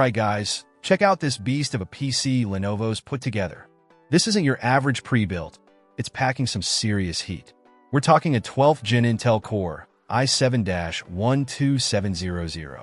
Alright guys, check out this beast of a PC Lenovo's put together. This isn't your average pre-built, it's packing some serious heat. We're talking a 12th Gen Intel Core, i7-12700.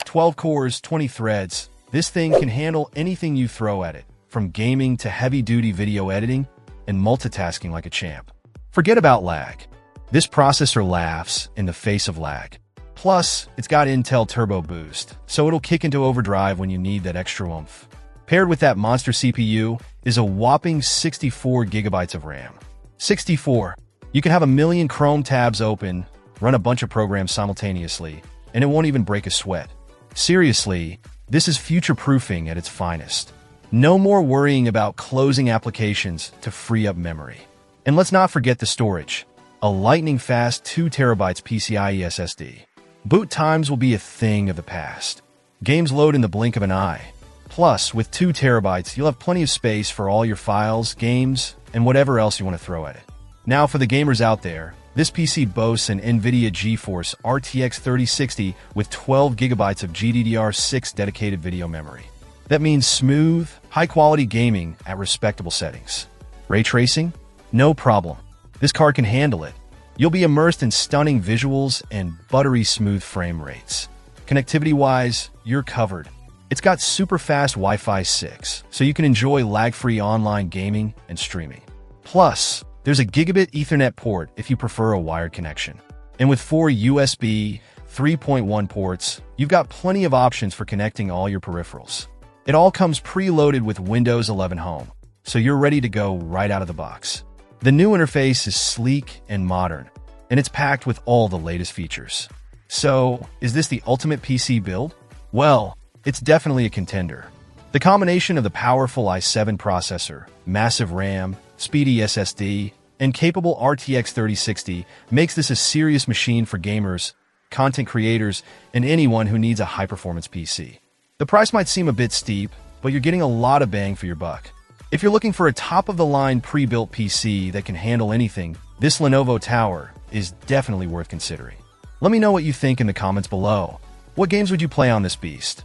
12 cores, 20 threads. This thing can handle anything you throw at it, from gaming to heavy-duty video editing and multitasking like a champ. Forget about lag. This processor laughs in the face of lag. Plus, it's got Intel Turbo Boost, so it'll kick into overdrive when you need that extra oomph. Paired with that monster CPU is a whopping 64 gigabytes of RAM. 64. You can have a million Chrome tabs open, run a bunch of programs simultaneously, and it won't even break a sweat. Seriously, this is future-proofing at its finest. No more worrying about closing applications to free up memory. And let's not forget the storage. A lightning-fast 2 terabytes PCIe SSD. Boot times will be a thing of the past. Games load in the blink of an eye. Plus, with 2 terabytes, you'll have plenty of space for all your files, games, and whatever else you want to throw at it. Now, for the gamers out there, this PC boasts an NVIDIA GeForce RTX 3060 with 12 gigabytes of GDDR6 dedicated video memory. That means smooth, high-quality gaming at respectable settings. Ray tracing? No problem. This card can handle it. You'll be immersed in stunning visuals and buttery smooth frame rates. Connectivity-wise, you're covered. It's got super fast Wi-Fi 6, so you can enjoy lag-free online gaming and streaming. Plus, there's a gigabit Ethernet port if you prefer a wired connection. And with 4 USB 3.1 ports, you've got plenty of options for connecting all your peripherals. It all comes preloaded with Windows 11 Home, so you're ready to go right out of the box. The new interface is sleek and modern, and it's packed with all the latest features. So, is this the ultimate PC build? Well, it's definitely a contender. The combination of the powerful i7 processor, massive RAM, speedy SSD, and capable RTX 3060 makes this a serious machine for gamers, content creators, and anyone who needs a high-performance PC. The price might seem a bit steep, but you're getting a lot of bang for your buck. If you're looking for a top-of-the-line pre-built PC that can handle anything, this Lenovo Tower is definitely worth considering. Let me know what you think in the comments below. What games would you play on this beast?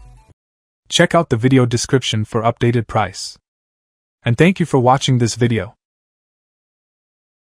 Check out the video description for updated price. And thank you for watching this video.